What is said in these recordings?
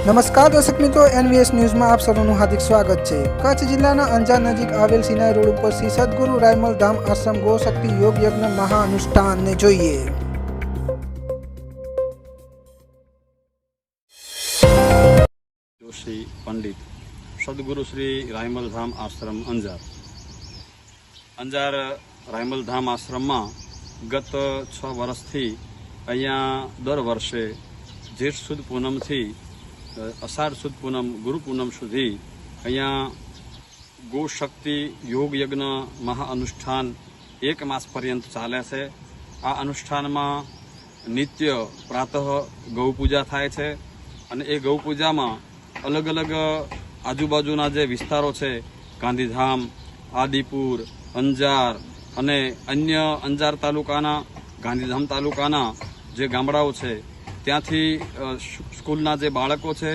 નમસ્કાર દર્શક મિત્રો, એનવીએસ ન્યૂઝમાં આપ સૌનું હાર્દિક સ્વાગત છે। કચ્છ જિલ્લાના અંજાર નજીક આવેલ સિનાઈ રોડ ઉપર શ્રી સદગુરુ રાયમલ ધામ આશ્રમ ગૌશક્તિ યોગ યજ્ઞ મહાઅનુષ્ઠાનને જોઈએ। जोशी पंडित सदगुरु श्री रायमल धाम आश्रम अंजार रायमल धाम आश्रम में गत 6 वर्ष थी अहिया दर वर्षे जेठ सुद पूनम थी अषाढ़ सुद पूनम गुरु पूनम सुधी अहिया गौशक्ति योग यज्ञ महाअनुष्ठान 1 मास पर्यंत चाले छे। आ अनुष्ठान में नित्य प्रातः गौ पूजा थाय छे अने ए गौ पूजा में अलग अलग आजूबाजूना जे विस्तारों छे गांधीधाम, आदिपुर, अंजार अने अन्य अंजार तालुकाना गांधीधाम तालुकाना जे गामडाओ छे त्यांथी स्कूलना जे बाळको छे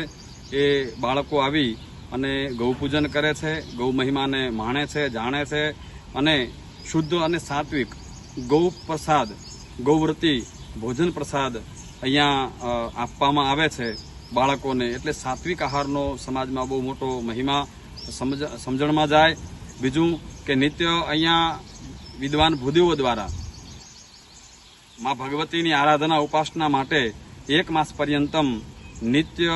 ए बाळको आवी अने गौपूजन करे छे, गौ महिमाने माणे छे, जाणे छे अने शुद्ध अने सात्विक गौ प्रसाद गौव्रती भोजन प्रसाद अहींया आपवामां आवे छे बाळकोने। एटले सात्विक आहारनो समाजमां बहु मोटो महिमा समजणमां जाय। बीजुं के नित्य अहींया विद्वान भूदेवो द्वारा मां भगवतीनी आराधना उपासना माटे 1 मास पर्यंतम नित्य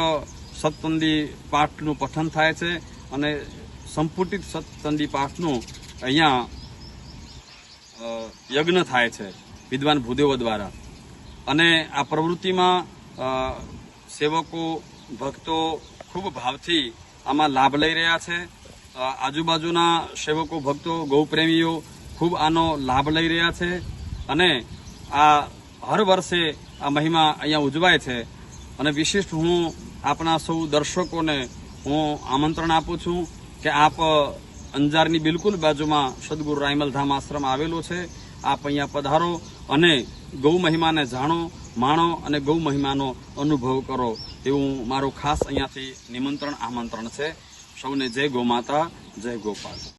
सतचंडी पाठनुं पठन थाय छे अने संपुटित सतचंडी पाठनुं अहींया यज्ञ थाय छे विद्वान भूदेवो द्वारा। अने आ प्रवृत्तिमां सेवको भक्तो खूब भावथी आमां लाभ लई रह्या छे। आजूबाजूना सेवको भक्तो गौप्रेमीओ खूब आनो लाभ लई रह्या छे अने आ हर वर्षे आ महिमा अहींया उजवाय छे। अने विशिष्ट हूँ आपना सौ दर्शकोने हूँ आमंत्रण आपું છું કે आप अंजारनी बिल्कुल बाजुमां सदगुरु रायमल धाम आश्रम आवेलो छे। आप अहींया पधारो अने गौ महिमाने जाणो, माणो अने गौ महिमानो अनुभव करो एवं मारो खास अहींयाथी निमंत्रण आमंत्रण छे। सौने जय गौ माता, जय गोपाल।